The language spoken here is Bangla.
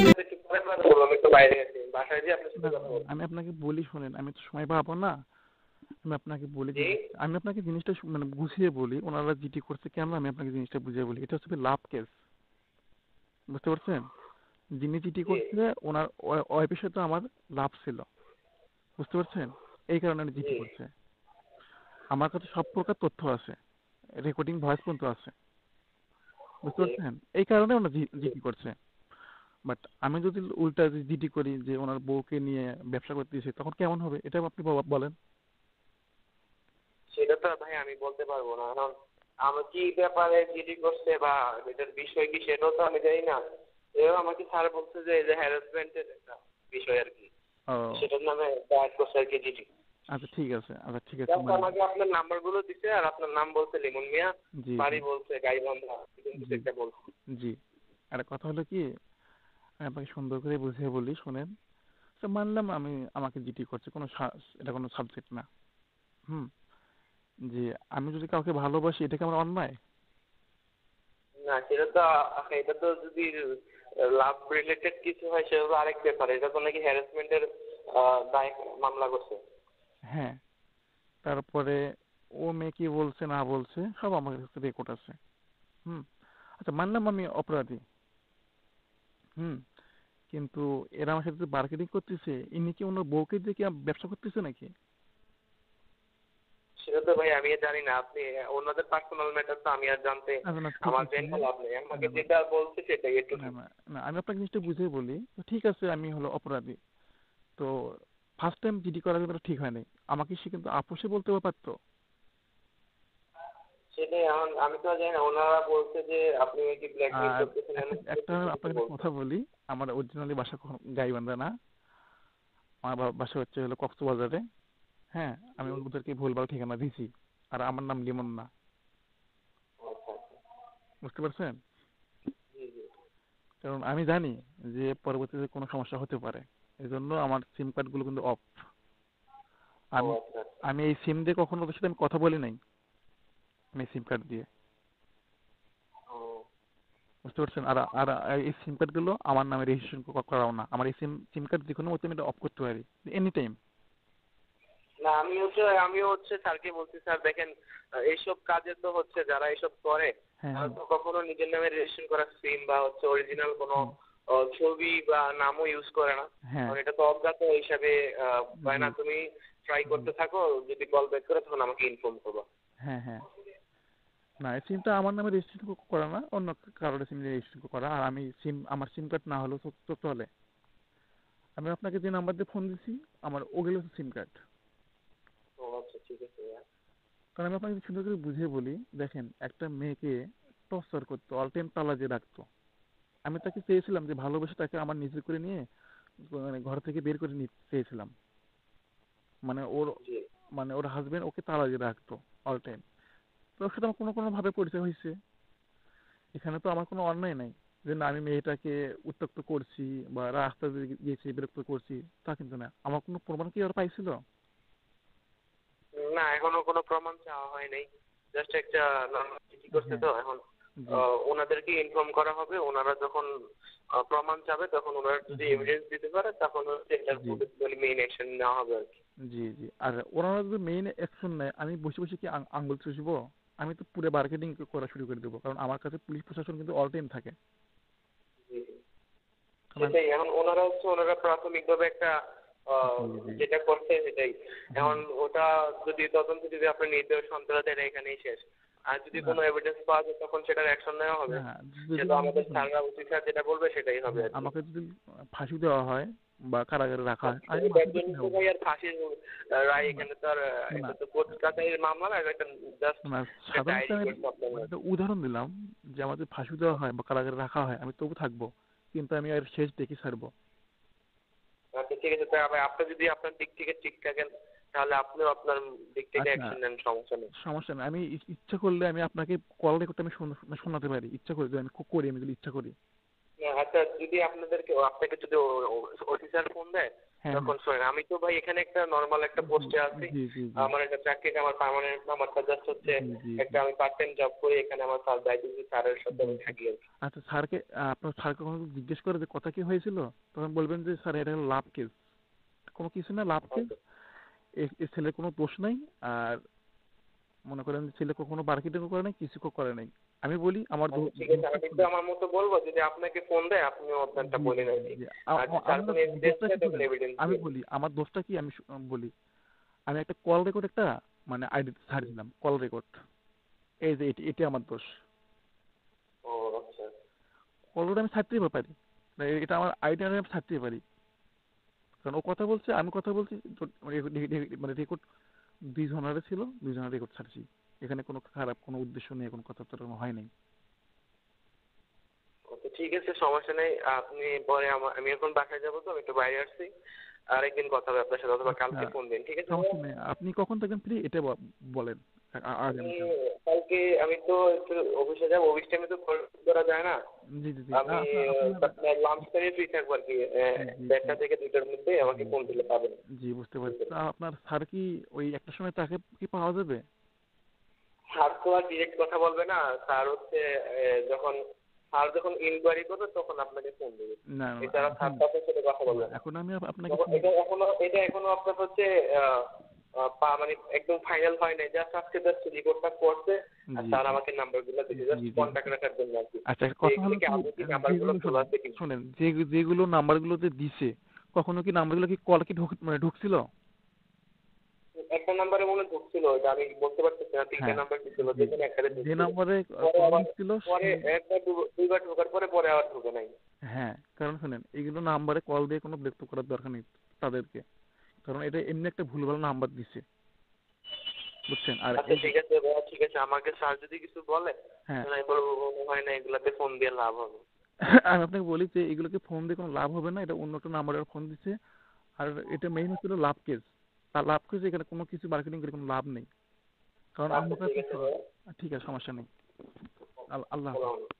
সাথে একটু পরে কথা বলবো, আমি একটু বাইরে আছি, বাসায় যেয়ে আপনার না, সাথে কথা বলবো। আমি আপনাকে বলি শোনেন, আমি তো সময় পাবো না। আমি আপনাকে বলি জি জিনিস, আমি আপনাকে জিনিসটা মানে বুঝিয়ে বলি ওনারা জিটি করছে কেন, আমি আপনাকে জিনিসটা বুঝিয়ে বলি। এটা হচ্ছে লাভ কেস, বুঝতে পারছেন? যিনি জিটি জি করছে ওনার ওয়াইফের সাথে আমার লাভ ছিল, বুঝতে পারছেন? এই কারণে উনি জি জিটি করছে। আমার কাছে সব প্রকার তথ্য আছে, রেকর্ডিং ভয়েস পর্যন্ত আছে, বুঝতে জি পারছেন? এই কারণে ওনার জিটি করছে। বাট আমি যদি উল্টা জিটি করি যে ওনার বউকে নিয়ে ব্যবসা করতেছি, তখন কেমন হবে এটা আপনি বলেন। সেটা তো আর ভাই আমি বলতে পারবো না, কারণ আমি কি ব্যাপারে জিডি করছে বা এটার বিষয় কি সেটাও তো আমি জানি না। এও আমাকে স্যার বলছে যে এই যে হ্যারাসমেন্টের একটা বিষয় আর কি, ও সেটার নামে দায়ের করছে আর কি জিডি। আচ্ছা ঠিক আছে, আচ্ছা ঠিক আছে, জাস্ট মানলাম। আমাকে আপনার নাম্বার গুলো দিছে, আর আপনার নাম বলছে লিমন মিয়া, জি জি বাড়ি বলছে গাইবান্ধা, এরকম কিছু জি একটা বলছে। জি। আর কথা হলো কি, আমি আপনাকে সুন্দর করে বুঝিয়ে বলি শোনেন। তো মানলাম আমি, আমাকে জিটি করছে, কোনো এটা কোনো সাবজেক্ট না। হুম। যে আমি যদি কাউকে ভালোবাসি, এটা কি আমার অন্যায়? না সেটা তো, এটা তো যদি লাভ রিলেটেড কিছু হয় সেটা তো আরেক ব্যাপার, এটা তো নাকি হ্যারাসমেন্টের দায় মামলা করছে। হ্যাঁ। তারপরে ও মেয়ে কি বলছে না বলছে সব আমার কাছে রেকর্ড আছে। হুম। আচ্ছা মানলাম আমি অপরাধী। হুম। কিন্তু এরা আমার সাথে মার্কেটিং করতেছে, ইনি কি ওনার বউকে দিয়ে কি ব্যবসা করতেছে নাকি? সেটা তো ভাই আমি জানি না, আপনি ওনাদের পার্সোনাল ম্যাটার তো আমি আর জানতে আচ্ছা না ঠিক আমার আছে। জেনে লাভ নেই, আমাকে না না যেটা বলছে সেটাই একটু। না না না, আমি আপনাকে জিনিসটা বুঝিয়ে বলি। তো ঠিক আছে, আমি হলো অপরাধী। তো ফার্স্ট টাইম জিডি করা কিন্তু ঠিক হয় নাই। আমাকে সে কিন্তু আপোষে বলতে পারতো। সেটাই এখন আমি তো জানি না, ওনারা বলছে যে আপনি কি ব্ল্যাকমেইল আর করতেছেন একটা এমন একটা কিছু কিছু আপনাকে একটা বলছে। কথা বলি। আমার অরিজিনালি বাসা গাইবান্ধা না, আমার বাসা হচ্ছে হলো কক্সবাজারে। হ্যাঁ, আমি জি ওদেরকে ভুলভাল ঠিকানা দিছি। আর আমার নাম লিমন না, আচ্ছা আচ্ছা। বুঝতে পারছেন? জি জি। কারণ আমি জানি যে পরবর্তীতে কোনো সমস্যা হতে পারে। এই জন্য আমার সিম কার্ডগুলো কিন্তু অফ। ও আমি আচ্ছা আচ্ছা। আমি এই সিম দিয়ে কখনো ওদের সাথে আমি কথা বলি নাই, আমি সিম কার্ড দিয়ে, ও বুঝতে পারছেন? আর আর এই সিম কার্ডগুলো আমার নামে রেজিস্ট্রেশন করাও না। আমার এই সিম কার্ড যে কোনো মতে আমি এটা অফ করতে পারি এনি টাইম। না আমিও হচ্ছে স্যারকে বলছি, স্যার দেখেন এইসব কাজে তো হচ্ছে যারা এইসব করে হ্যাঁ তারা হ্যাঁ তো কখনো নিজের নামে রেজিস্ট্রেশন করা সিম বা হচ্ছে অরিজিনাল কোনো হুম, ছবি বা নামও ইউজ করে না। হ্যাঁ কারণ এটা তো অজ্ঞাত হিসাবে হয় জি না, তুমি ট্রাই জি করতে থাকো, যদি কল ব্যাক করে তখন আমাকে ইনফর্ম করবো। হ্যাঁ হ্যাঁ। না এই সিমটা আমার নামে রেজিস্ট্রেশন করা না, অন্য কারোর সিম রেজিস্ট্রেশন করা। আর আমি সিম, আমার সিম কার্ড না হলেও তো চলে। আমি আপনাকে যে নাম্বার দিয়ে ফোন দিছি, আমার ওগুলো সিম কার্ড। ও আচ্ছা ঠিক আছে ভাইয়া। কারণ আমি আপনাকে সুন্দর করে বুঝিয়ে বলি। দেখেন, একটা মেয়েকে টর্চার করতো, অল টাইম তালা দিয়ে রাখতো। আমি তাকে চেয়েছিলাম যে ভালোবেসে তাকে আমার নিজের করে নিয়ে মানে ঘর থেকে বের করে নিতে চেয়েছিলাম। মানে ওর, জি মানে ওর হাজবেন্ড ওকে তালা দিয়ে রাখতো অল টাইম। তো ওর সাথে আমার কোনো কোনো ভাবে পরিচয় হয়েছে। এখানে তো আমার কোনো অন্যায় নাই যে না আমি মেয়েটাকে উত্ত্যক্ত করছি বা রাস্তা দিয়ে গিয়েছি বিরক্ত করছি, তা কিন্তু না। আমার কোনো প্রমাণ কি আর পাইছিল? না এখনো কোনো প্রমাণ চাওয়া হয় নাই, জাস্ট একটা নর্মাল চিঠি করছে হ্যাঁ তো এখন জি ওনাদেরকে ইনফর্ম করা হবে, ওনারা যখন প্রমাণ চাবে তখন ওনারা যদি হুম এভিডেন্স দিতে পারে তখন হচ্ছে এটার জি মানে মেইন অ্যাকশন নেওয়া হবে আর কি। জি জি। আর ওনারা যদি মেইন অ্যাকশন নেয়, আমি বসে বসে কি আঙ্গুল চুষবো? আমি তো পুরো মার্কেটিং করা শুরু করে দেবো, কারণ আমার কাছে পুলিশ প্রশাসন কিন্তু অল টাইম থাকে। জি জি। কারণ সেটাই এখন ওনারা প্রাথমিকভাবে একটা জি জি যেটা করছে সেটাই। হুম এখন ওটা যদি তদন্ত যদি আপনার নির্দোষ সন্ত্রাস এটা এখানেই শেষ, আর যদি না কোনো এভিডেন্স পাওয়া যায় তখন সেটার অ্যাকশন নেওয়া হবে। না, যদি সেটা আমাকে আমাদের স্যাররা ওসি স্যার যেটা বলবে সেটাই হবে হ্যাঁ আর কি। আমাকে যদি ফাঁসি দেওয়া হয় বা কারাগারে রাখা হয়, আমি এটার মাথা পেতে জন্য তো নেবো। ভাই আর ফাঁসির রায় না এখানে তো আর না এটা তো কোর্ট কাছারির মামলা না, এটা একটা জাস্ট না, একটা সাধারণত ডায়েরি আমি করছে আপনার মানে নামে। একটা উদাহরণ দিলাম যে আমাদের ফাঁসি দেওয়া হয় বা কারাগারে রাখা হয়, আমি তবু থাকবো, কিন্তু আমি আর শেষ দেখে ছাড়বো। আচ্ছা ঠিক আছে, তাই আবার আপনি যদি আপনার দিক থেকে ঠিক থাকেন তাহলে আপনিও আপনার দিক থেকে আচ্ছা অ্যাকশন নেন, সমস্যা নেই। সমস্যা নেই, আমি ইচ্ছা করলে আমি আপনাকে কল রেকর্ডটা আমি শোনাতে পারি, ইচ্ছা করে যদি আমি করি, আমি যদি ইচ্ছা করি। না, আচ্ছা যদি আপনাকে যদি ওসি স্যার ফোন দেয় হ্যাঁ তখন শোনেন, আমি তো ভাই এখানে একটা নর্মাল একটা পোস্টে আছি। জি জি জি আমার একটা চাকরি, আমার পার্মানেন্ট, আমারটা জাস্ট হচ্ছে জি জি একটা আমি পার্ট টাইম জব করি এখানে, আমার স্যার দায়িত্ব দিয়েছে, স্যারের সাথে জি আমি জি। থাকি আর কি। আচ্ছা স্যারকে, আপনার স্যারকে কখনো জিজ্ঞেস করে যে কথা কি হয়েছিল? তখন বলবেন যে স্যার এটা হলো লাভ কেস, কোনো কিছু না, লাভ কেস, আচ্ছা এ ছেলের কোনো দোষ নাই। আর মনে করেন যে ছেলে কখনো মার্কেটিংও করে নাই, কিছু করে নাই। আমি বলি আমার আচ্ছা, ঠিক আছে, আমি একটু শুনেন, আমার মতো বলবো, যদি আপনাকে ফোন দেয় আপনি ওখানটা জি বলেন জি আর কি। জি আর যদি তার আমার কোনো এভিডেন্স দোষটা কি দেয় তখন শুনেন, এভিডেন্স আমি দিয়ে দিন। বলি আমার দোষটা কি, আমি বলি, আমি একটা কল রেকর্ড একটা মানে আইডি ছাড় দিলাম, কল রেকর্ড, এই যে এটি আমার দোষ। ও আচ্ছা। কল রেকর্ড আমি ছাড়তেই পারি, এটা আমার আইডি, আমি ছাড়তেই পারি, কারণ ও কথা বলছে, আমি কথা বলছি, মানে রেকর্ড দুইজনের ছিল, দুইজনের রেকর্ড ছাড়ছি, এখানে কোনো খারাপ কোনো উদ্দেশ্য নিয়ে কোনো কথা হয় নাই। ওকে, ঠিক আছে, সমস্যা নেই। আপনি পরে আমি এখন বাসায় যাবো, তো আমি একটু বাইরে আসছি। আরেকদিন কথা হবে আপনার সাথে, অথবা আচ্ছা কালকে ফোন দিন, ঠিক আছে ভাইয়া? সমস্যা নেই, আপনি কখন থাকেন ফ্রি এটা বলেন, আমি আগামীকাল। কালকে, আমি তো একটু অফিসে যাবো, অফিস টাইমে তো কল করা যায় না। জি জি জি আমি আপনার আপনার লাঞ্চ টাইমে ফ্রি থাকবো আর কি, জি জি 1টা থেকে 2টার মধ্যে জি আমাকে ফোন দিলে পাবেন। জি বুঝতে পারছি। আপনার স্যার কি ওই একটা সময় তাকে কি পাওয়া যাবে? স্যার তো আর ডিরেক্ট কথা বলবে না, স্যার হচ্ছে যখন স্যার যখন ইনকোয়ারি করবে তখন আপনাকে ফোন দেবে, না না না, এছাড়া স্যার তো আপনার সাথে কথা বলবে না। এখন আমি আপনাকে তখন এটা এখনো আপনার হচ্ছে মানে একদম ফাইনাল হয় নাই, জাস্ট আজকে জাস্ট রিপোর্টটা করছে, আর জি স্যার জি আমাকে নাম্বারগুলো দিয়েছে জি জাস্ট জি। কন্ট্যাক্ট রাখার জন্য আর কি। আচ্ছা তো কথা এগুলো হলো কি কি, আদৌ কি নাম্বারগুলো যেগুলো খোলা আছে কি? শোনেন, যেগুলো নাম্বারগুলো যে দিছে, কখনো কি নাম্বারগুলো কি কল কি ঢুকছিল? একটা নাম্বারে মনে হয় ঢুকছিল, এটা আমি বলতে পারতেছি না, 3টা হ্যাঁ নাম্বার দিছিল, জি, যেখানে একটাতে যে ঢুকছিল। নাম্বারে পরে কল আবার ঢুকছিল পরে একবার দুইবার ঢোকার পরে আবার ঢুকে নাই। হ্যাঁ, কারণ শুনেন এগুলো নাম্বারে কল দিয়ে কোনো বিরক্ত করার দরকার নেই তাদেরকে, কারণ এটা এমনি একটা ভুলভাল নাম্বার দিছে, বুঝছেন? আর আচ্ছা, এই যে ঠিক আছে ভাইয়া, ঠিক আছে, আমাকে স্যার যদি কিছু বলে হ্যাঁ তাহলে আমি বলবো মনে হয় না এগুলাতে ফোন দিয়ে লাভ হবে। আমি আপনাকে বলি যে এগুলোকে ফোন দিয়ে কোনো লাভ হবে না, এটা অন্য একটা নাম্বারে ফোন দিচ্ছে। আর এটা মেইন হচ্ছিল লাভ কেস, তার লাভ কেস, এখানে কোনো কিছু মার্কেটিং করে কোনো লাভ নেই, কারণ আচ্ছা, আমরা ঠিক তো আছে ভাইয়া। ঠিক আছে সমস্যা নেই। আল্লাহ হাফেজ। আসসালামু আলাইকুম।